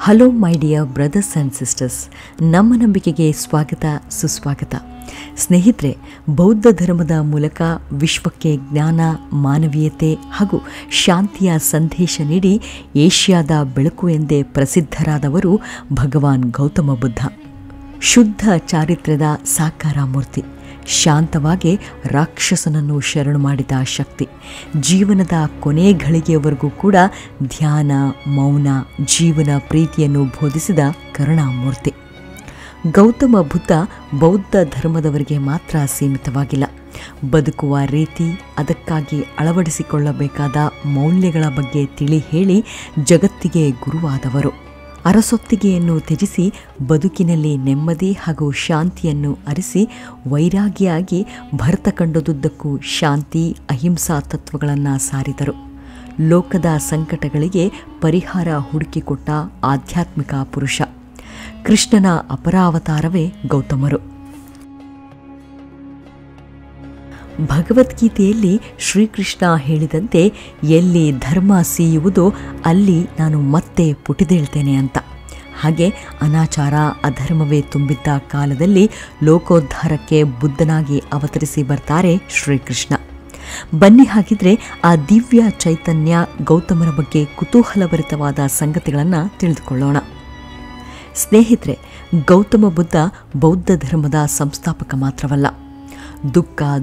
Hello my dear brothers and sisters, ನಮ್ಮ ನಂಬಿಕೆಗೆ ಸ್ವಾಗತ ಸುಸ್ವಾಗತ. ಸ್ನೇಹಿತರೆ, ಬೌದ್ಧ ಧರ್ಮದ ಮೂಲಕ ವಿಶ್ವಕ್ಕೆ ಜ್ಞಾನ, ಮಾನವೀಯತೆ ಹಾಗೂ ಶಾಂತಿಯ ಸಂದೇಶ ನೀಡಿ ಏಷ್ಯಾದ ಬೆಳಕು ಎಂದೇ ಪ್ರಸಿದ್ಧರಾದವರು ಭಗವಾನ್ ಗೌತಮ ಬುದ್ಧ. ಶುದ್ಧ ಚಾರಿತ್ರ್ಯದ ಸಾಕಾರ ಮೂರ್ತಿ, ಶಾಂತವಾಗಿ ರಾಕ್ಷಸನನ್ನು ಶರಣು ಮಾಡಿದ ಶಕ್ತಿ, ಜೀವನದ ಕೊನೆ ಘಳಿಗೆಯವರೆಗೂ ಕೂಡ ಧ್ಯಾನ, ಮೌನ, ಜೀವನ ಪ್ರೀತಿಯನ್ನು ಬೋಧಿಸಿದ ಕರುಣಾಮೂರ್ತಿ. ಗೌತಮ ಬುದ್ಧ ಬೌದ್ಧ ಧರ್ಮದವರಿಗೆ ಮಾತ್ರ ಸೀಮಿತವಾಗಿಲ್ಲ. ಬದುಕುವ ರೀತಿ, ಅದಕ್ಕಾಗಿ ಅಳವಡಿಸಿಕೊಳ್ಳಬೇಕಾದ ಮೌಲ್ಯಗಳ ಬಗ್ಗೆ ತಿಳಿ ಹೇಳಿ ಜಗತ್ತಿಗೆ ಗುರುವಾದವರು. ಅರಸೊತ್ತಿಗೆಯನ್ನು ತ್ಯಜಿಸಿ ಬದುಕಿನಲ್ಲಿ ನೆಮ್ಮದಿ ಹಾಗೂ ಶಾಂತಿಯನ್ನು ಅರಿಸಿ ವೈರಾಗಿಯಾಗಿ ಭರತ ಖಂಡದುದ್ದಕ್ಕೂ ಶಾಂತಿ, ಅಹಿಂಸಾ ತತ್ವಗಳನ್ನು ಸಾರಿದರು. ಲೋಕದ ಸಂಕಟಗಳಿಗೆ ಪರಿಹಾರ ಹುಡುಕಿಕೊಟ್ಟ ಆಧ್ಯಾತ್ಮಿಕ ಪುರುಷ. ಕೃಷ್ಣನ ಅಪರಾವತಾರವೇ ಗೌತಮರು. ಭಗವದ್ಗೀತೆಯಲ್ಲಿ ಶ್ರೀಕೃಷ್ಣ ಹೇಳಿದಂತೆ, ಎಲ್ಲಿ ಧರ್ಮ ಸೀಯುವುದೋ ಅಲ್ಲಿ ನಾನು ಮತ್ತೆ ಪುಟಿದೇಳ್ತೇನೆ ಅಂತ. ಹಾಗೆ ಅನಾಚಾರ, ಅಧರ್ಮವೇ ತುಂಬಿದ್ದ ಕಾಲದಲ್ಲಿ ಲೋಕೋದ್ಧಾರಕ್ಕೆ ಬುದ್ಧನಾಗಿ ಅವತರಿಸಿ ಬರ್ತಾರೆ ಶ್ರೀಕೃಷ್ಣ. ಬನ್ನಿ ಹಾಗಿದ್ರೆ ಆ ದಿವ್ಯ ಚೈತನ್ಯ ಗೌತಮರ ಬಗ್ಗೆ ಕುತೂಹಲಭರಿತವಾದ ಸಂಗತಿಗಳನ್ನು ತಿಳಿದುಕೊಳ್ಳೋಣ. ಸ್ನೇಹಿತರೆ, ಗೌತಮ ಬುದ್ಧ ಬೌದ್ಧ ಧರ್ಮದ ಸಂಸ್ಥಾಪಕ ಮಾತ್ರವಲ್ಲ,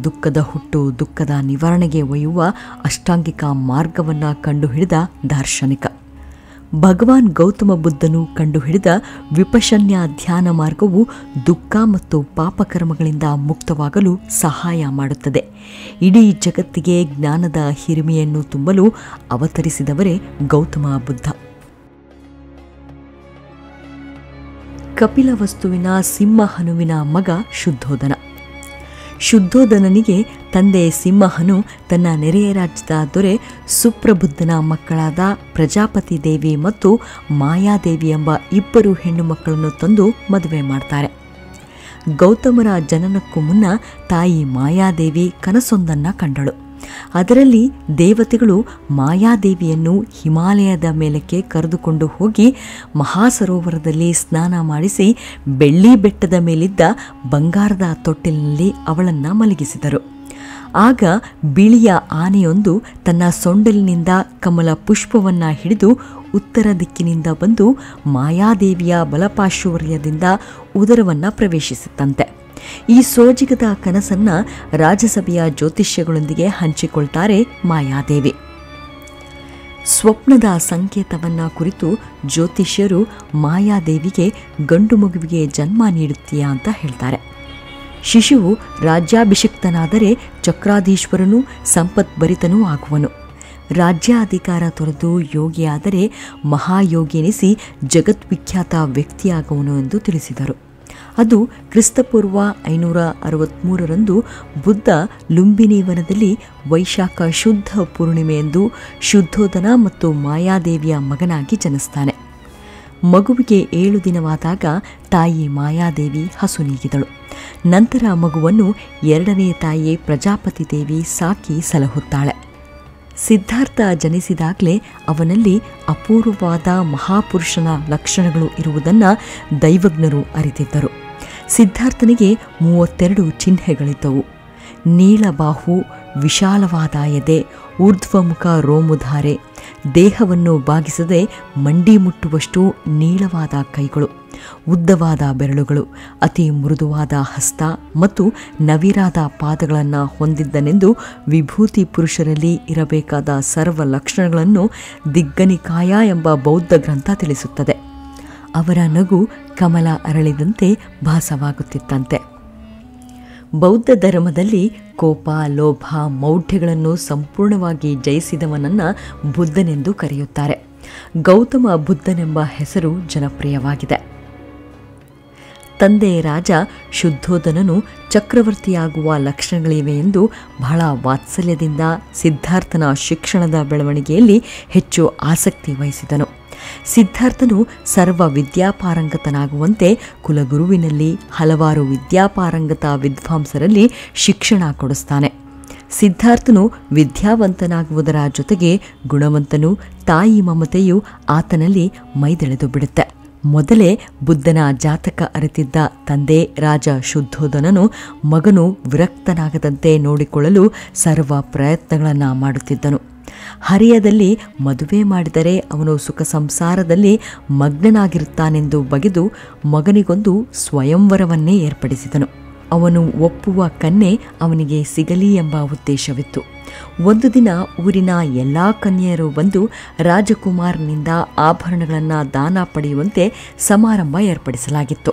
ದುಃಖದ ಹುಟ್ಟು, ದುಃಖದ ನಿವಾರಣೆಗೆ ಒಯ್ಯುವ ಅಷ್ಟಾಂಗಿಕ ಮಾರ್ಗವನ್ನು ಕಂಡುಹಿಡಿದ ದಾರ್ಶನಿಕ. ಭಗವಾನ್ ಗೌತಮ ಬುದ್ಧನು ಕಂಡುಹಿಡಿದ ವಿಪಶ್ಯನ್ಯ ಧ್ಯಾನ ಮಾರ್ಗವು ದುಃಖ ಮತ್ತು ಪಾಪಕರ್ಮಗಳಿಂದ ಮುಕ್ತವಾಗಲು ಸಹಾಯ ಮಾಡುತ್ತದೆ. ಇಡೀ ಜಗತ್ತಿಗೆ ಜ್ಞಾನದ ಹಿರಿಮೆಯನ್ನು ತುಂಬಲು ಅವತರಿಸಿದವರೇ ಗೌತಮ ಬುದ್ಧ. ಕಪಿಲವಸ್ತುವಿನ ಸಿಂಹಹನುವಿನ ಮಗ ಶುದ್ಧೋಧನ. ಶುದ್ಧೋಧನನಿಗೆ ತಂದೆ ಸಿಂಹಹನು ತನ್ನ ನೆರೆಯ ರಾಜ್ಯದ ದೊರೆ ಸುಪ್ರಬುದ್ಧನ ಮಕ್ಕಳಾದ ಪ್ರಜಾಪತಿ ದೇವಿ ಮತ್ತು ಮಾಯಾದೇವಿ ಎಂಬ ಇಬ್ಬರು ಹೆಣ್ಣು ಮಕ್ಕಳನ್ನು ತಂದು ಮದುವೆ ಮಾಡ್ತಾರೆ. ಗೌತಮರ ಜನನಕ್ಕೂ ಮುನ್ನ ತಾಯಿ ಮಾಯಾದೇವಿ ಕನಸೊಂದನ್ನು ಕಂಡಳು. ಅದರಲ್ಲಿ ದೇವತೆಗಳು ಮಾಯಾದೇವಿಯನ್ನು ಹಿಮಾಲಯದ ಮೇಲಕ್ಕೆ ಕರೆದುಕೊಂಡು ಹೋಗಿ ಮಹಾಸರೋವರದಲ್ಲಿ ಸ್ನಾನ ಮಾಡಿಸಿ ಬೆಳ್ಳಿ ಬೆಟ್ಟದ ಮೇಲಿದ್ದ ಬಂಗಾರದ ತೊಟ್ಟಿಲಿನಲ್ಲಿ ಅವಳನ್ನು ಮಲಗಿಸಿದರು. ಆಗ ಬಿಳಿಯ ಆನೆಯೊಂದು ತನ್ನ ಸೊಂಡಲಿನಿಂದ ಕಮಲ ಪುಷ್ಪವನ್ನು ಹಿಡಿದು ಉತ್ತರ ದಿಕ್ಕಿನಿಂದ ಬಂದು ಮಾಯಾದೇವಿಯ ಬಲಪಾರ್ಶ್ವದಿಂದ ಉದರವನ್ನು ಪ್ರವೇಶಿಸಿತಂತೆ. ಈ ಸೋಜಿಗದ ಕನಸನ್ನು ರಾಜಸಭೆಯ ಜ್ಯೋತಿಷ್ಯಗಳೊಂದಿಗೆ ಹಂಚಿಕೊಳ್ತಾರೆ ಮಾಯಾದೇವಿ. ಸ್ವಪ್ನದ ಸಂಕೇತವನ್ನು ಕುರಿತು ಜ್ಯೋತಿಷ್ಯರು ಮಾಯಾದೇವಿಗೆ ಗಂಡು ಮಗುವಿಗೆ ಜನ್ಮ ನೀಡುತ್ತೀಯಾ ಅಂತ ಹೇಳ್ತಾರೆ. ಶಿಶುವು ರಾಜ್ಯಾಭಿಷಿಕ್ತನಾದರೆ ಚಕ್ರಾಧೀಶ್ವರನೂ ಸಂಪತ್ಭರಿತನೂ ಆಗುವನು. ರಾಜ್ಯಾಧಿಕಾರ ತೊರೆದು ಯೋಗಿಯಾದರೆ ಮಹಾಯೋಗಿ ಎನಿಸಿ ಜಗದ್ವಿಖ್ಯಾತ ವ್ಯಕ್ತಿಯಾಗುವನು ಎಂದು ತಿಳಿಸಿದರು. ಅದು ಕ್ರಿಸ್ತಪೂರ್ವ 563ರಂದು ಬುದ್ಧ ಲುಂಬಿನಿ ವನದಲ್ಲಿ ವೈಶಾಖ ಶುದ್ಧ ಪೂರ್ಣಿಮೆಯಂದು ಶುದ್ಧೋಧನ ಮತ್ತು ಮಾಯಾದೇವಿಯ ಮಗನಾಗಿ ಜನಿಸ್ತಾನೆ. ಮಗುವಿಗೆ 7 ದಿನವಾದಾಗ ತಾಯಿ ಮಾಯಾದೇವಿ ಹಸು ನೀಗಿದಳು. ನಂತರ ಮಗುವನ್ನು 2ನೇ ತಾಯಿ ಪ್ರಜಾಪತಿ ದೇವಿ ಸಾಕಿ ಸಲಹುತ್ತಾಳೆ. ಸಿದ್ಧಾರ್ಥ ಜನಿಸಿದಾಗಲೇ ಅವನಲ್ಲಿ ಅಪೂರ್ವವಾದ ಮಹಾಪುರುಷನ ಲಕ್ಷಣಗಳು ಇರುವುದನ್ನು ದೈವಜ್ಞರು ಅರಿತಿದ್ದರು. ಸಿದ್ಧಾರ್ಥನಿಗೆ 32 ಚಿಹ್ನೆಗಳಿದ್ದವು. ನೀಳಬಾಹು, ವಿಶಾಲವಾದ ಎದೆ, ಊರ್ಧ್ವಮುಖ ರೋಮುಧಾರೆ, ದೇಹವನ್ನು ಬಾಗಿಸದೆ ಮಂಡಿ ಮುಟ್ಟುವಷ್ಟು ನೀಳವಾದ ಕೈಗಳು, ಉದ್ದವಾದ ಬೆರಳುಗಳು, ಅತಿ ಮೃದುವಾದ ಹಸ್ತ ಮತ್ತು ನವಿರಾದ ಪಾದಗಳನ್ನು ಹೊಂದಿದ್ದನೆಂದು ವಿಭೂತಿ ಪುರುಷರಲ್ಲಿ ಇರಬೇಕಾದ ಸರ್ವ ಲಕ್ಷಣಗಳನ್ನು ದಿಗ್ಗನಿಕಾಯ ಎಂಬ ಬೌದ್ಧ ಗ್ರಂಥ ತಿಳಿಸುತ್ತದೆ. ಅವರ ನಗು ಕಮಲ ಅರಳಿದಂತೆ ಭಾಸವಾಗುತ್ತಿತ್ತಂತೆ. ಬೌದ್ಧ ಧರ್ಮದಲ್ಲಿ ಕೋಪ, ಲೋಭ, ಮೌಢ್ಯಗಳನ್ನು ಸಂಪೂರ್ಣವಾಗಿ ಜಯಿಸಿದವನನ್ನು ಬುದ್ಧನೆಂದು ಕರೆಯುತ್ತಾರೆ. ಗೌತಮ ಬುದ್ಧನೆಂಬ ಹೆಸರು ಜನಪ್ರಿಯವಾಗಿದೆ. ತಂದೆ ರಾಜ ಶುದ್ಧೋಧನನು ಚಕ್ರವರ್ತಿಯಾಗುವ ಲಕ್ಷಣಗಳಿವೆ ಎಂದು ಬಹಳ ವಾತ್ಸಲ್ಯದಿಂದ ಸಿದ್ಧಾರ್ಥನ ಶಿಕ್ಷಣದ ಬೆಳವಣಿಗೆಯಲ್ಲಿ ಹೆಚ್ಚು ಆಸಕ್ತಿ ವಹಿಸಿದನು. ಸಿದ್ಧಾರ್ಥನು ಸರ್ವ ವಿದ್ಯಾಪಾರಂಗತನಾಗುವಂತೆ ಕುಲಗುರುವಿನಲ್ಲಿ ಹಲವಾರು ವಿದ್ಯಾಪಾರಂಗತ ವಿದ್ವಾಂಸರಲ್ಲಿ ಶಿಕ್ಷಣ ಕೊಡಿಸ್ತಾನೆ. ಸಿದ್ಧಾರ್ಥನು ವಿದ್ಯಾವಂತನಾಗುವುದರ ಜೊತೆಗೆ ಗುಣವಂತನು, ತಾಯಿ ಮಮತೆಯು ಆತನಲ್ಲಿ ಮೈದೆಳೆದು ಬಿಡುತ್ತೆ. ಮೊದಲೇ ಬುದ್ಧನ ಜಾತಕ ಅರಿತಿದ್ದ ತಂದೆ ರಾಜ ಶುದ್ಧೋಧನನು ಮಗನು ವಿರಕ್ತನಾಗದಂತೆ ನೋಡಿಕೊಳ್ಳಲು ಸರ್ವ ಪ್ರಯತ್ನಗಳನ್ನು ಮಾಡುತ್ತಿದ್ದನು. ಹರಿಯದಲ್ಲಿ ಮದುವೆ ಮಾಡಿದರೆ ಅವನು ಸುಖ ಸಂಸಾರದಲ್ಲಿ ಮಗ್ನನಾಗಿರುತ್ತಾನೆಂದು ಬಗೆದು ಮಗನಿಗೊಂದು ಸ್ವಯಂವರವನ್ನೇ ಏರ್ಪಡಿಸಿದನು. ಅವನು ಒಪ್ಪುವ ಕನ್ಯೆ ಅವನಿಗೆ ಸಿಗಲಿ ಎಂಬ ಉದ್ದೇಶವಿತ್ತು. ಒಂದು ದಿನ ಊರಿನ ಎಲ್ಲ ಕನ್ಯೆಯರು ಬಂದು ರಾಜಕುಮಾರನಿಂದ ಆಭರಣಗಳನ್ನು ದಾನ ಪಡೆಯುವಂತೆ ಸಮಾರಂಭ ಏರ್ಪಡಿಸಲಾಗಿತ್ತು.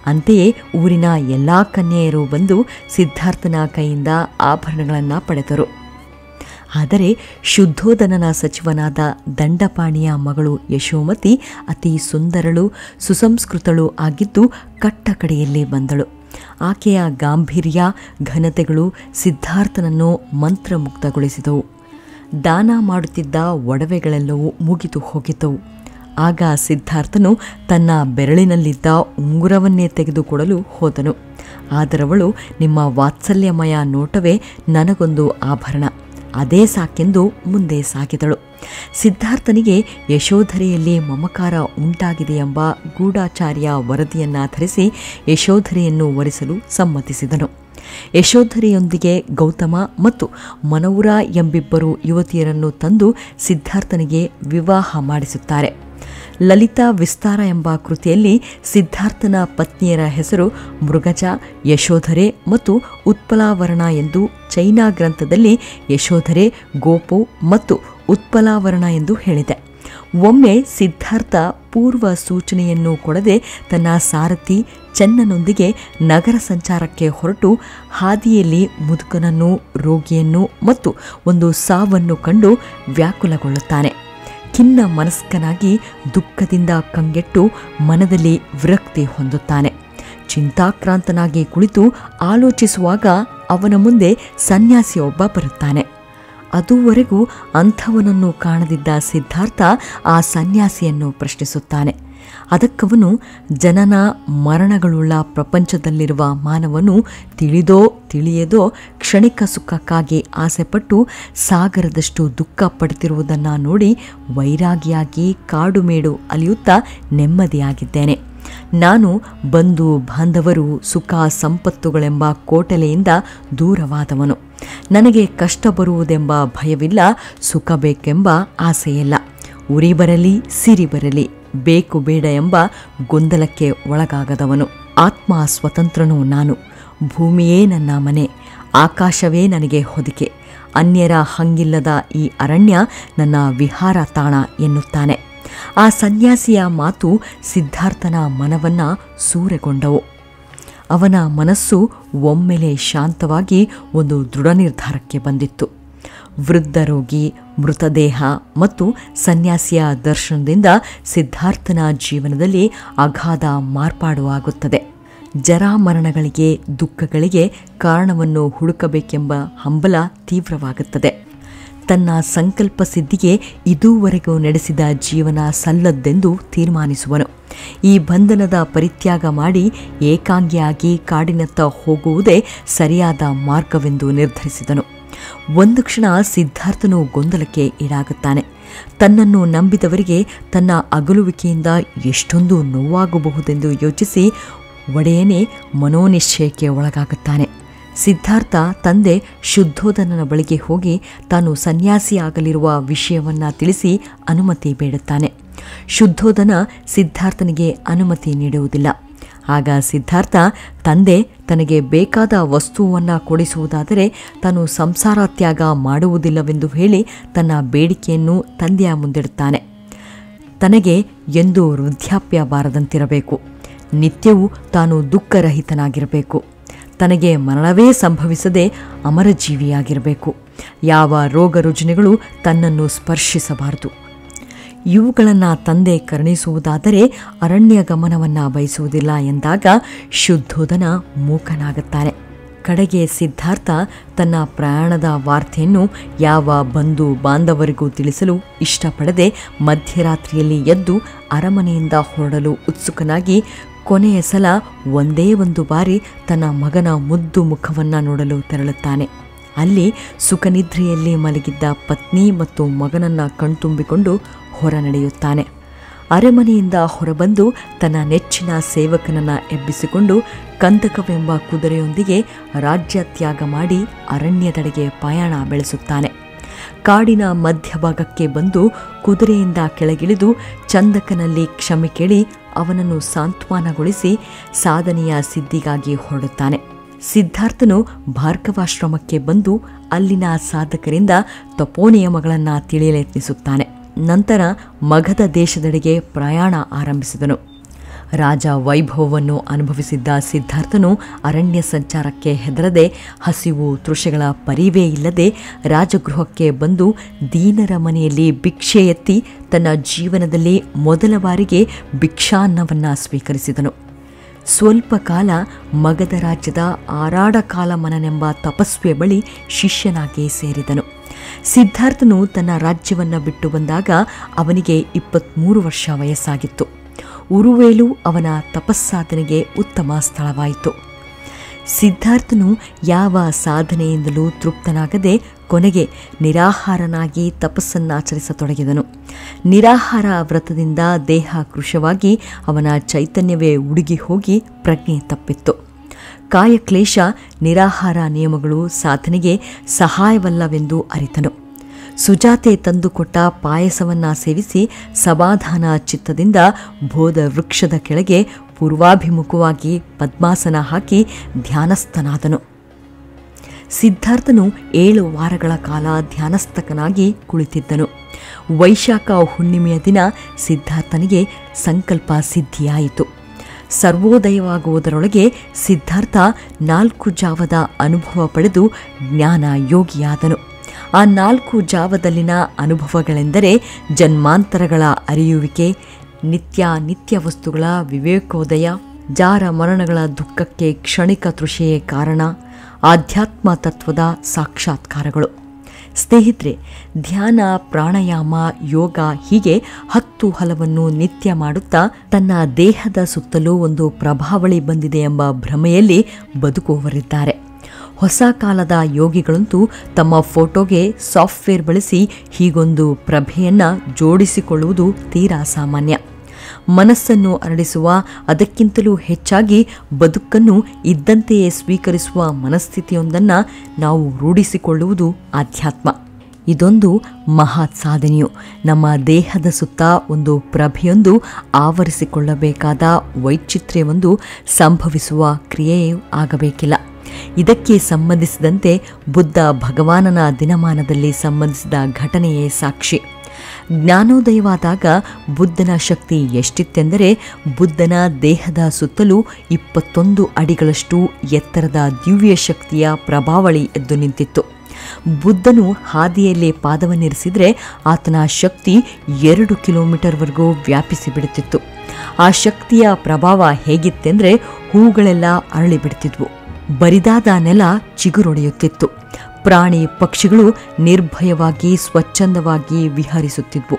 ಅಂತೆಯೇ ಊರಿನ ಎಲ್ಲ ಕನ್ಯೆಯರು ಬಂದು ಸಿದ್ಧಾರ್ಥನ ಕೈಯಿಂದ ಆಭರಣಗಳನ್ನು ಪಡೆದರು. ಆದರೆ ಶುದ್ಧೋಧನನ ಸಚಿವನಾದ ದಂಡಪಾಣಿಯ ಮಗಳು ಯಶೋಮತಿ ಅತಿ ಸುಂದರಳು, ಸುಸಂಸ್ಕೃತಳು ಆಗಿದ್ದು ಕಟ್ಟಕಡೆಯಲ್ಲಿ ಬಂದಳು. ಆಕೆಯ ಗಾಂಭೀರ್ಯ, ಘನತೆಗಳು ಸಿದ್ಧಾರ್ಥನನ್ನು ಮಂತ್ರಮುಗ್ಧಗೊಳಿಸಿದವು. ದಾನ ಮಾಡುತ್ತಿದ್ದ ಒಡವೆಗಳೆಲ್ಲವೂ ಮುಗಿದು ಹೋಗಿದ್ದವು. ಆಗ ಸಿದ್ಧಾರ್ಥನು ತನ್ನ ಬೆರಳಿನಲ್ಲಿದ್ದ ಉಂಗುರವನ್ನೇ ತೆಗೆದುಕೊಡಲು ಹೋದನು. ಆದರವಳು, ನಿಮ್ಮ ವಾತ್ಸಲ್ಯಮಯ ನೋಟವೇ ನನಗೊಂದು ಆಭರಣ, ಅದೇ ಸಾಕೆಂದು ಮುಂದೆ ಸಾಗಿದಳು. ಸಿದ್ಧಾರ್ಥನಿಗೆ ಯಶೋಧರೆಯಲ್ಲಿ ಮಮಕಾರ ಉಂಟಾಗಿದೆ ಎಂಬ ಗೂಢಾಚಾರ್ಯ ವರದಿಯನ್ನಾಧರಿಸಿ ಯಶೋಧರೆಯನ್ನು ವರಿಸಲು ಸಮ್ಮತಿಸಿದನು. ಯಶೋಧರೆಯೊಂದಿಗೆ ಗೌತಮ ಮತ್ತು ಮನೌರ ಎಂಬಿಬ್ಬರು ಯುವತಿಯರನ್ನು ತಂದು ಸಿದ್ಧಾರ್ಥನಿಗೆ ವಿವಾಹ ಮಾಡಿಸುತ್ತಾರೆ. ಲಲಿತಾ ವಿಸ್ತಾರ ಎಂಬ ಕೃತಿಯಲ್ಲಿ ಸಿದ್ಧಾರ್ಥನ ಪತ್ನಿಯರ ಹೆಸರು ಮೃಗಜ, ಯಶೋಧರೆ ಮತ್ತು ಉತ್ಪಲಾವರಣ ಎಂದು, ಚೈನಾ ಗ್ರಂಥದಲ್ಲಿ ಯಶೋಧರೆ, ಗೋಪು ಮತ್ತು ಉತ್ಪಲಾವರಣ ಎಂದು ಹೇಳಿದೆ. ಒಮ್ಮೆ ಸಿದ್ಧಾರ್ಥ ಪೂರ್ವ ಸೂಚನೆಯನ್ನು ಕೊಡದೆ ತನ್ನ ಸಾರಥಿ ಚೆನ್ನನೊಂದಿಗೆ ನಗರ ಸಂಚಾರಕ್ಕೆ ಹೊರಟು ಹಾದಿಯಲ್ಲಿ ಮುದುಕನನ್ನು, ರೋಗಿಯನ್ನು ಮತ್ತು ಒಂದು ಸಾವನ್ನು ಕಂಡು ವ್ಯಾಕುಲಗೊಳ್ಳುತ್ತಾನೆ. ಖಿನ್ನ ಮನಸ್ಕನಾಗಿ ದುಃಖದಿಂದ ಕಂಗೆಟ್ಟು ಮನದಲ್ಲಿ ವಿರಕ್ತಿ ಹೊಂದುತ್ತಾನೆ. ಚಿಂತಾಕ್ರಾಂತನಾಗಿ ಕುಳಿತು ಆಲೋಚಿಸುವಾಗ ಅವನ ಮುಂದೆ ಸನ್ಯಾಸಿಯೊಬ್ಬ ಬರುತ್ತಾನೆ. ಅದುವರೆಗೂ ಅಂಥವನನ್ನು ಕಾಣದಿದ್ದ ಸಿದ್ಧಾರ್ಥ ಆ ಸನ್ಯಾಸಿಯನ್ನು ಪ್ರಶ್ನಿಸುತ್ತಾನೆ. ಅದಕ್ಕವನು, ಜನನ ಮರಣಗಳುಳ್ಳ ಪ್ರಪಂಚದಲ್ಲಿರುವ ಮಾನವನು ತಿಳಿದೋ ತಿಳಿಯದೋ ಕ್ಷಣಿಕ ಸುಖಕ್ಕಾಗಿ ಆಸೆಪಟ್ಟು ಸಾಗರದಷ್ಟು ದುಃಖ ಪಡುತ್ತಿರುವುದನ್ನು ನೋಡಿ ವೈರಾಗಿಯಾಗಿ ಕಾಡುಮೇಡು ಅಲಿಯುತ್ತಾ ನೆಮ್ಮದಿಯಾಗಿದ್ದೇನೆ. ನಾನು ಬಂಧು ಬಾಂಧವರು, ಸುಖ ಸಂಪತ್ತುಗಳೆಂಬ ಕೋಟಲೆಯಿಂದ ದೂರವಾದವನು. ನನಗೆ ಕಷ್ಟ ಬರುವುದೆಂಬ ಭಯವಿಲ್ಲ, ಸುಖ ಬೇಕೆಂಬ ಆಸೆಯಿಲ್ಲ. ಉರಿ ಬರಲಿ ಸಿರಿ ಬರಲಿ ಬೇಕು ಬೇಡ ಎಂಬ ಗೊಂದಲಕ್ಕೆ ಒಳಗಾಗದವನು. ಆತ್ಮ ಸ್ವತಂತ್ರನೂ ನಾನು. ಭೂಮಿಯೇ ನನ್ನ ಮನೆ, ಆಕಾಶವೇ ನನಗೆ ಹೊದಿಕೆ. ಅನ್ಯರ ಹಂಗಿಲ್ಲದ ಈ ಅರಣ್ಯ ನನ್ನ ವಿಹಾರ ತಾಣ ಎನ್ನುತ್ತಾನೆ. ಆ ಸನ್ಯಾಸಿಯ ಮಾತು ಸಿದ್ಧಾರ್ಥನ ಮನವನ್ನು ಸೂರೆಗೊಂಡವು. ಅವನ ಮನಸ್ಸು ಒಮ್ಮೆಲೆ ಶಾಂತವಾಗಿ ಒಂದು ದೃಢ ನಿರ್ಧಾರಕ್ಕೆ ಬಂದಿತ್ತು. ವೃದ್ಧ ರೋಗಿ, ಮೃತದೇಹ ಮತ್ತು ಸನ್ಯಾಸಿಯ ದರ್ಶನದಿಂದ ಸಿದ್ಧಾರ್ಥನ ಜೀವನದಲ್ಲಿ ಅಗಾಧ ಮಾರ್ಪಾಡು ಆಗುತ್ತದೆ. ಜರಾಮರಣಗಳಿಗೆ, ದುಃಖಗಳಿಗೆ ಕಾರಣವನ್ನು ಹುಡುಕಬೇಕೆಂಬ ಹಂಬಲ ತೀವ್ರವಾಗುತ್ತದೆ. ತನ್ನ ಸಂಕಲ್ಪ ಸಿದ್ಧಿಗೆ ಇದುವರೆಗೂ ನಡೆಸಿದ ಜೀವನ ಸಲ್ಲದ್ದೆಂದು ತೀರ್ಮಾನಿಸುವನು. ಈ ಬಂಧನದ ಪರಿತ್ಯಾಗ ಮಾಡಿ ಏಕಾಂಗಿಯಾಗಿ ಕಾಡಿನತ್ತ ಹೋಗುವುದೇ ಸರಿಯಾದ ಮಾರ್ಗವೆಂದು ನಿರ್ಧರಿಸಿದನು. ಒಂದು ಕ್ಷಣ ಸಿದ್ಧಾರ್ಥನು ಗೊಂದಲಕ್ಕೆ ಈಡಾಗುತ್ತಾನೆ. ತನ್ನನ್ನು ನಂಬಿದವರಿಗೆ ತನ್ನ ಅಗಲುವಿಕೆಯಿಂದ ಎಷ್ಟೊಂದು ನೋವಾಗಬಹುದೆಂದು ಯೋಚಿಸಿ ಒಡೆಯನೇ ಮನೋನಿಶ್ಚಯಕ್ಕೆ ಒಳಗಾಗುತ್ತಾನೆ. ಸಿದ್ಧಾರ್ಥ ತಂದೆ ಶುದ್ಧೋಧನನ ಬಳಿಗೆ ಹೋಗಿ ತಾನು ಸನ್ಯಾಸಿಯಾಗಲಿರುವ ವಿಷಯವನ್ನು ತಿಳಿಸಿ ಅನುಮತಿ ಬೇಡುತ್ತಾನೆ. ಶುದ್ಧೋಧನ ಸಿದ್ಧಾರ್ಥನಿಗೆ ಅನುಮತಿ ನೀಡುವುದಿಲ್ಲ. ಆಗ ಸಿದ್ಧಾರ್ಥ ತಂದೆ ತನಗೆ ಬೇಕಾದ ವಸ್ತುವನ್ನು ಕೊಡಿಸುವುದಾದರೆ ತಾನು ಸಂಸಾರ ತ್ಯಾಗ ಮಾಡುವುದಿಲ್ಲವೆಂದು ಹೇಳಿ ತನ್ನ ಬೇಡಿಕೆಯನ್ನು ತಂದೆಯ ಮುಂದಿಡುತ್ತಾನೆ. ತನಗೆ ಎಂದೂ ವೃದ್ಧಾಪ್ಯ ಬಾರದಂತಿರಬೇಕು, ನಿತ್ಯವೂ ತಾನು ದುಃಖರಹಿತನಾಗಿರಬೇಕು, ತನಗೆ ಮರಣವೇ ಸಂಭವಿಸದೆ ಅಮರಜೀವಿಯಾಗಿರಬೇಕು, ಯಾವ ರೋಗ ರುಜಿನಗಳು ತನ್ನನ್ನು ಸ್ಪರ್ಶಿಸಬಾರದು. ಇವುಗಳನ್ನು ತಂದೆ ಕರುಣಿಸುವುದಾದರೆ ಅರಣ್ಯ ಗಮನವನ್ನು ಬಯಸುವುದಿಲ್ಲ ಎಂದಾಗ ಶುದ್ಧೋಧನ ಮೂಕನಾಗುತ್ತಾನೆ. ಕಡೆಗೆ ಸಿದ್ಧಾರ್ಥ ತನ್ನ ಪ್ರಯಾಣದ ವಾರ್ತೆಯನ್ನು ಯಾವ ಬಂಧು ಬಾಂಧವರಿಗೂ ತಿಳಿಸಲು ಇಷ್ಟಪಡದೆ ಮಧ್ಯರಾತ್ರಿಯಲ್ಲಿ ಎದ್ದು ಅರಮನೆಯಿಂದ ಹೊರಡಲು ಉತ್ಸುಕನಾಗಿ ಕೊನೆಯ ಸಲ ಒಂದೇ ಒಂದು ಬಾರಿ ತನ್ನ ಮಗನ ಮುದ್ದು ಮುಖವನ್ನು ನೋಡಲು ತೆರಳುತ್ತಾನೆ. ಅಲ್ಲಿ ಸುಖನಿದ್ರೆಯಲ್ಲಿ ಮಲಗಿದ್ದ ಪತ್ನಿ ಮತ್ತು ಮಗನನ್ನು ಕಣ್ತುಂಬಿಕೊಂಡು ಹೊರ ನಡೆಯುತ್ತಾನೆ. ಅರಮನೆಯಿಂದ ಹೊರಬಂದು ತನ್ನ ನೆಚ್ಚಿನ ಸೇವಕನನ್ನು ಎಬ್ಬಿಸಿಕೊಂಡು ಕಂದಕವೆಂಬ ಕುದುರೆಯೊಂದಿಗೆ ರಾಜ್ಯ ತ್ಯಾಗ ಮಾಡಿ ಅರಣ್ಯದೆಡೆಗೆ ಪಯಣ ಬೆಳೆಸುತ್ತಾನೆ. ಕಾಡಿನ ಮಧ್ಯಭಾಗಕ್ಕೆ ಬಂದು ಕುದುರೆಯಿಂದ ಕೆಳಗಿಳಿದು ಚಂದಕನಲ್ಲಿ ಕ್ಷಮೆ ಕೇಳಿ ಅವನನ್ನು ಸಾಂತ್ವನಗೊಳಿಸಿ ಸಾಧನೆಯ ಸಿದ್ಧಿಗಾಗಿ ಹೊರಡುತ್ತಾನೆ. ಸಿದ್ಧಾರ್ಥನು ಭಾರ್ಗವಾಶ್ರಮಕ್ಕೆ ಬಂದು ಅಲ್ಲಿನ ಸಾಧಕರಿಂದ ತಪೋನಿಯಮಗಳನ್ನು ತಿಳಿಯಲೆತ್ನಿಸುತ್ತಾನೆ. ನಂತರ ಮಗಧ ದೇಶದೆಡೆಗೆ ಪ್ರಯಾಣ ಆರಂಭಿಸಿದನು. ರಾಜ ವೈಭವವನ್ನು ಅನುಭವಿಸಿದ್ದ ಸಿದ್ಧಾರ್ಥನು ಅರಣ್ಯ ಸಂಚಾರಕ್ಕೆ ಹೆದರದೆ ಹಸಿವು ತೃಷೆಗಳ ಪರಿವೇ ಇಲ್ಲದೆ ರಾಜಗೃಹಕ್ಕೆ ಬಂದು ದೀನರ ಮನೆಯಲ್ಲಿ ಭಿಕ್ಷೆ ಎತ್ತಿ ತನ್ನ ಜೀವನದಲ್ಲಿ ಮೊದಲ ಬಾರಿಗೆ ಭಿಕ್ಷಾನ್ನವನ್ನು ಸ್ವೀಕರಿಸಿದನು. ಸ್ವಲ್ಪ ಕಾಲ ಮಗಧ ರಾಜ್ಯದ ಆರಾಡಕಾಲಮನನೆಂಬ ತಪಸ್ವಿಯ ಬಳಿ ಶಿಷ್ಯನಾಗಿ ಸೇರಿದನು. ಸಿದ್ಧಾರ್ಥನು ತನ್ನ ರಾಜ್ಯವನ್ನು ಬಿಟ್ಟು ಬಂದಾಗ ಅವನಿಗೆ 23 ವರ್ಷ ವಯಸ್ಸಾಗಿತ್ತು. ಉರುವೇಲು ಅವನ ತಪಸ್ಸಾಧನೆಗೆ ಉತ್ತಮ ಸ್ಥಳವಾಯಿತು. ಸಿದ್ಧಾರ್ಥನು ಯಾವ ಸಾಧನೆಯಿಂದಲೂ ತೃಪ್ತನಾಗದೆ ಕೊನೆಗೆ ನಿರಾಹಾರನಾಗಿ ತಪಸ್ಸನ್ನಾಚರಿಸತೊಡಗಿದನು. ನಿರಾಹಾರ ವ್ರತದಿಂದ ದೇಹ ಕೃಶವಾಗಿ ಅವನ ಚೈತನ್ಯವೇ ಉಡುಗಿ ಹೋಗಿ ಪ್ರಜ್ಞೆ ತಪ್ಪಿತ್ತು. ಕಾಯಕ್ಲೇಶ ನಿರಾಹಾರ ನಿಯಮಗಳು ಸಾಧನೆಗೆ ಸಹಾಯವಲ್ಲವೆಂದು ಅರಿತನು. ಸುಜಾತೆ ತಂದುಕೊಟ್ಟ ಪಾಯಸವನ್ನು ಸೇವಿಸಿ ಸಮಾಧಾನ ಚಿತ್ತದಿಂದ ಬೋಧ ವೃಕ್ಷದ ಕೆಳಗೆ ಪೂರ್ವಾಭಿಮುಖವಾಗಿ ಪದ್ಮಾಸನ ಹಾಕಿ ಧ್ಯಾನಸ್ಥನಾದನು. ಸಿದ್ಧಾರ್ಥನು 7 ವಾರಗಳ ಕಾಲ ಧ್ಯಾನಸ್ಥಕನಾಗಿ ಕುಳಿತಿದ್ದನು. ವೈಶಾಖ ಹುಣ್ಣಿಮೆಯ ದಿನ ಸಿದ್ಧಾರ್ಥನಿಗೆ ಸಂಕಲ್ಪ ಸಿದ್ಧಿಯಾಯಿತು. ಸರ್ವೋದಯವಾಗುವುದರೊಳಗೆ ಸಿದ್ಧಾರ್ಥ 4 ಜಾವದ ಅನುಭವ ಪಡೆದು ಜ್ಞಾನ ಯೋಗಿಯಾದನು. ಆ 4 ಜಾವದಲ್ಲಿನ ಅನುಭವಗಳೆಂದರೆ ಜನ್ಮಾಂತರಗಳ ಅರಿಯುವಿಕೆ, ನಿತ್ಯ ವಸ್ತುಗಳ ವಿವೇಕೋದಯ, ಜಾರ ಮರಣಗಳ ದುಃಖಕ್ಕೆ ಕ್ಷಣಿಕ ತೃಷೆಯೇ ಕಾರಣ, ಆಧ್ಯಾತ್ಮ ತತ್ವದ ಸಾಕ್ಷಾತ್ಕಾರಗಳು. ಸ್ನೇಹಿತರೆ, ಧ್ಯಾನ, ಪ್ರಾಣಾಯಾಮ, ಯೋಗ ಹೀಗೆ 10 ಹಲವನ್ನು ನಿತ್ಯ ಮಾಡುತ್ತಾ ತನ್ನ ದೇಹದ ಸುತ್ತಲೂ ಒಂದು ಪ್ರಭಾವಳಿ ಬಂದಿದೆ ಎಂಬ ಭ್ರಮೆಯಲ್ಲಿ ಬದುಕುವವರಿದ್ದಾರೆ. ಹೊಸ ಕಾಲದ ಯೋಗಿಗಳಂತೂ ತಮ್ಮ ಫೋಟೋಗೆ ಸಾಫ್ಟ್ವೇರ್ ಬಳಸಿ ಹೀಗೊಂದು ಪ್ರಭೆಯನ್ನು ಜೋಡಿಸಿಕೊಳ್ಳುವುದು ತೀರಾ ಸಾಮಾನ್ಯ. ಮನಸ್ಸನ್ನು ಅರಳಿಸುವ, ಅದಕ್ಕಿಂತಲೂ ಹೆಚ್ಚಾಗಿ ಬದುಕನ್ನು ಇದ್ದಂತೆಯೇ ಸ್ವೀಕರಿಸುವ ಮನಸ್ಥಿತಿಯೊಂದನ್ನು ನಾವು ರೂಢಿಸಿಕೊಳ್ಳುವುದು ಆಧ್ಯಾತ್ಮ. ಇದೊಂದು ಮಹತ್ ಸಾಧನೆಯು ನಮ್ಮ ದೇಹದ ಸುತ್ತ ಒಂದು ಪ್ರಭೆಯೊಂದು ಆವರಿಸಿಕೊಳ್ಳಬೇಕಾದ ವೈಚಿತ್ರ್ಯವೊಂದು ಸಂಭವಿಸುವ ಕ್ರಿಯೆಯೂ ಆಗಬೇಕಿಲ್ಲ. ಇದಕ್ಕೆ ಸಂಬಂಧಿಸಿದಂತೆ ಬುದ್ಧ ಭಗವಾನನ ದಿನಮಾನದಲ್ಲಿ ಸಂಬಂಧಿಸಿದ ಘಟನೆಯೇ ಸಾಕ್ಷಿ. ಜ್ಞಾನೋದಯವಾದಾಗ ಬುದ್ಧನ ಶಕ್ತಿ ಎಷ್ಟಿತ್ತೆಂದರೆ ಬುದ್ಧನ ದೇಹದ ಸುತ್ತಲೂ 21 ಅಡಿಗಳಷ್ಟು ಎತ್ತರದ ದಿವ್ಯ ಶಕ್ತಿಯ ಪ್ರಭಾವಳಿ ಎದ್ದು ನಿಂತಿತ್ತು. ಬುದ್ಧನು ಹಾದಿಯಲ್ಲಿ ಪಾದವನ್ನಿರಿಸಿದರೆ ಆತನ ಶಕ್ತಿ 2 ಕಿಲೋಮೀಟರ್ವರೆಗೂ ವ್ಯಾಪಿಸಿ ಬಿಡುತ್ತಿತ್ತು. ಆ ಶಕ್ತಿಯ ಪ್ರಭಾವ ಹೇಗಿತ್ತೆಂದರೆ ಹೂಗಳೆಲ್ಲ ಅರಳಿ ಬಿಡುತ್ತಿದ್ವು. ಬರಿದಾದ ನೆಲ ಚಿಗುರೊಡೆಯುತ್ತಿತ್ತು. ಪ್ರಾಣಿ ಪಕ್ಷಿಗಳು ನಿರ್ಭಯವಾಗಿ ಸ್ವಚ್ಛಂದವಾಗಿ ವಿಹರಿಸುತ್ತಿದ್ವು.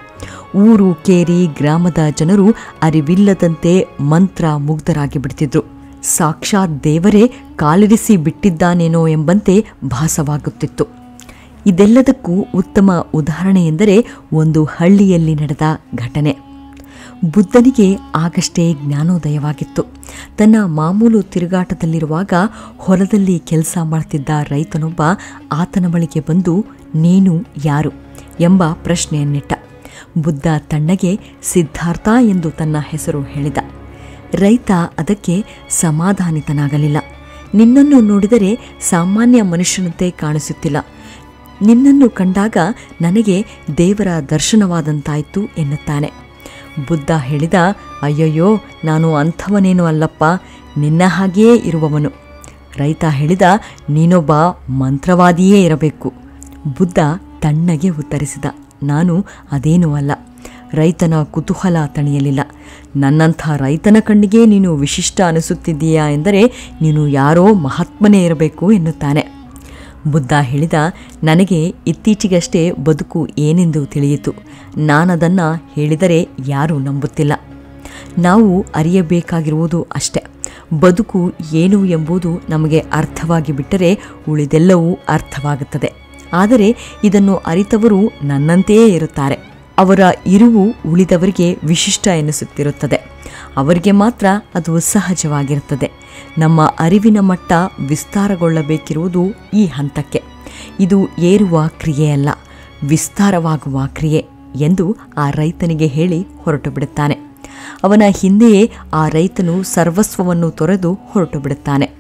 ಊರು ಕೇರಿ ಗ್ರಾಮದ ಜನರು ಅರಿವಿಲ್ಲದಂತೆ ಮಂತ್ರ ಮುಗ್ಧರಾಗಿ ಬಿಡ್ತಿದ್ರು. ಸಾಕ್ಷಾತ್ ದೇವರೇ ಕಾಲಿರಿಸಿ ಬಿಟ್ಟಿದ್ದಾನೇನೋ ಎಂಬಂತೆ ಭಾಸವಾಗುತ್ತಿತ್ತು. ಇದೆಲ್ಲದಕ್ಕೂ ಉತ್ತಮ ಉದಾಹರಣೆ ಎಂದರೆ ಒಂದು ಹಳ್ಳಿಯಲ್ಲಿ ನಡೆದ ಘಟನೆ. ಬುದ್ಧನಿಗೆ ಆಗಷ್ಟೇ ಜ್ಞಾನೋದಯವಾಗಿತ್ತು. ತನ್ನ ಮಾಮೂಲು ತಿರುಗಾಟದಲ್ಲಿರುವಾಗ ಹೊಲದಲ್ಲಿ ಕೆಲಸ ಮಾಡ್ತಿದ್ದ ರೈತನೊಬ್ಬ ಆತನ ಬಳಿಗೆ ಬಂದು ನೀನು ಯಾರು ಎಂಬ ಪ್ರಶ್ನೆಯನ್ನಿಟ್ಟ. ಬುದ್ಧ ತಣ್ಣಗೆ ಸಿದ್ಧಾರ್ಥ ಎಂದು ತನ್ನ ಹೆಸರು ಹೇಳಿದ. ರೈತ ಅದಕ್ಕೆ ಸಮಾಧಾನಿತನಾಗಲಿಲ್ಲ. ನಿನ್ನನ್ನು ನೋಡಿದರೆ ಸಾಮಾನ್ಯ ಮನುಷ್ಯನಂತೆ ಕಾಣಿಸುತ್ತಿಲ್ಲ. ನಿನ್ನನ್ನು ಕಂಡಾಗ ನನಗೆ ದೇವರ ದರ್ಶನವಾದಂತಾಯಿತು ಎನ್ನುತ್ತಾನೆ. ಬುದ್ಧ ಹೇಳಿದ, ಅಯ್ಯಯ್ಯೋ, ನಾನು ಅಂಥವನೇನೂ ಅಲ್ಲಪ್ಪ, ನಿನ್ನ ಹಾಗೆಯೇ ಇರುವವನು. ರೈತ ಹೇಳಿದ, ನೀನೊಬ್ಬ ಮಂತ್ರವಾದಿಯೇ ಇರಬೇಕು. ಬುದ್ಧ ತಣ್ಣಗೆ ಉತ್ತರಿಸಿದ, ನಾನು ಅದೇನೂ ಅಲ್ಲ. ರೈತನ ಕುತೂಹಲ ತಣಿಯಲಿಲ್ಲ. ನನ್ನಂಥ ರೈತನ ಕಣ್ಣಿಗೆ ನೀನು ವಿಶಿಷ್ಟ ಅನಿಸುತ್ತಿದ್ದೀಯಾ ಎಂದರೆ ನೀನು ಯಾರೋ ಮಹಾತ್ಮನೇ ಇರಬೇಕು ಎನ್ನುತ್ತಾನೆ. ಬುದ್ಧ ಹೇಳಿದ, ನನಗೆ ಇತ್ತೀಚೆಗಷ್ಟೇ ಬದುಕು ಏನೆಂದು ತಿಳಿಯಿತು. ನಾನದನ್ನು ಹೇಳಿದರೆ ಯಾರೂ ನಂಬುತ್ತಿಲ್ಲ. ನಾವು ಅರಿಯಬೇಕಾಗಿರುವುದು ಅಷ್ಟೆ. ಬದುಕು ಏನು ಎಂಬುದು ನಮಗೆ ಅರ್ಥವಾಗಿ ಬಿಟ್ಟರೆ ಉಳಿದೆಲ್ಲವೂ ಅರ್ಥವಾಗುತ್ತದೆ. ಆದರೆ ಇದನ್ನು ಅರಿತವರು ನನ್ನಂತೆಯೇ ಇರುತ್ತಾರೆ. ಅವರ ಇರುವು ಉಳಿದವರಿಗೆ ವಿಶಿಷ್ಟ ಎನಿಸುತ್ತಿರುತ್ತದೆ. ಅವರಿಗೆ ಮಾತ್ರ ಅದು ಸಹಜವಾಗಿರುತ್ತದೆ. ನಮ್ಮ ಅರಿವಿನ ಮಟ್ಟ ವಿಸ್ತಾರಗೊಳ್ಳಬೇಕಿರುವುದು ಈ ಹಂತಕ್ಕೆ. ಇದು ಏರುವ ಕ್ರಿಯೆಯಲ್ಲ, ವಿಸ್ತಾರವಾಗುವ ಕ್ರಿಯೆ ಎಂದು ಆ ರೈತನಿಗೆ ಹೇಳಿ ಹೊರಟು ಬಿಡುತ್ತಾನೆ. ಅವನ ಹಿಂದೆಯೇ ಆ ರೈತನು ಸರ್ವಸ್ವವನ್ನು ತೊರೆದು ಹೊರಟು ಬಿಡುತ್ತಾನೆ.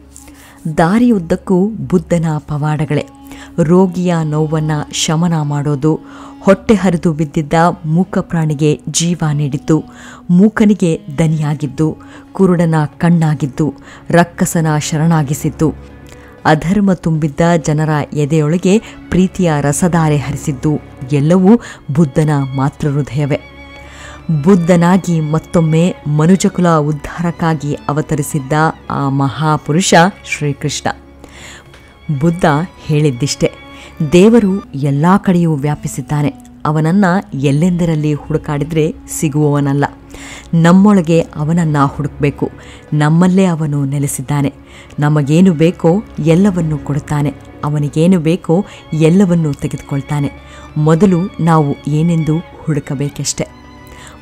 ದಾರಿಯುದ್ದಕ್ಕೂ ಬುದ್ಧನ ಪವಾಡಗಳೇ. ರೋಗಿಯ ನೋವನ್ನು ಶಮನ ಮಾಡೋದು, ಹೊಟ್ಟೆ ಹರಿದು ಬಿದ್ದಿದ್ದ ಮೂಕ ಪ್ರಾಣಿಗೆ ಜೀವ ನೀಡಿದ್ದು, ಮೂಕನಿಗೆ ದನಿಯಾಗಿದ್ದು, ಕುರುಡನ ಕಣ್ಣಾಗಿದ್ದು, ರಕ್ಕಸನ ಶರಣಾಗಿಸಿದ್ದು, ಅಧರ್ಮ ತುಂಬಿದ್ದ ಜನರ ಎದೆಯೊಳಗೆ ಪ್ರೀತಿಯ ರಸಧಾರೆ ಹರಿಸಿದ್ದು ಎಲ್ಲವೂ ಬುದ್ಧನ ಮಾತೃಹೃದಯವೇ. ಬುದ್ಧನಾಗಿ ಮತ್ತೊಮ್ಮೆ ಮನುಜಕುಲ ಉದ್ಧಾರಕ್ಕಾಗಿ ಅವತರಿಸಿದ್ದ ಆ ಮಹಾಪುರುಷ ಶ್ರೀಕೃಷ್ಣ. ಬುದ್ಧ ಹೇಳಿದ್ದಿಷ್ಟೆ, ದೇವರು ಎಲ್ಲ ಕಡೆಯೂ ವ್ಯಾಪಿಸಿದ್ದಾನೆ. ಅವನನ್ನು ಎಲ್ಲೆಂದರಲ್ಲಿ ಹುಡುಕಾಡಿದರೆ ಸಿಗುವವನಲ್ಲ. ನಮ್ಮೊಳಗೆ ಅವನನ್ನು ಹುಡುಕಬೇಕು. ನಮ್ಮಲ್ಲೇ ಅವನು ನೆಲೆಸಿದ್ದಾನೆ. ನಮಗೇನು ಬೇಕೋ ಎಲ್ಲವನ್ನೂ ಕೊಡುತ್ತಾನೆ. ಅವನಿಗೇನು ಬೇಕೋ ಎಲ್ಲವನ್ನೂ ತೆಗೆದುಕೊಳ್ತಾನೆ. ಮೊದಲು ನಾವು ಏನೆಂದು ಹುಡುಕಬೇಕಷ್ಟೆ.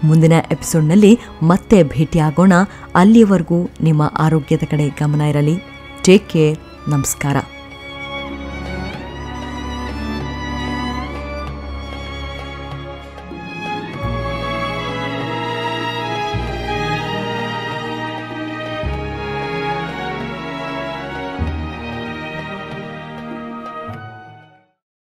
ಮುಂದಿನ ಎಪಿಸೋಡ್ನಲ್ಲಿ ಮತ್ತೆ ಭೇಟಿಯಾಗೋಣ. ಅಲ್ಲಿಯವರೆಗೂ ನಿಮ್ಮ ಆರೋಗ್ಯದ ಕಡೆ ಗಮನ ಇರಲಿ. Take care. ನಮಸ್ಕಾರ.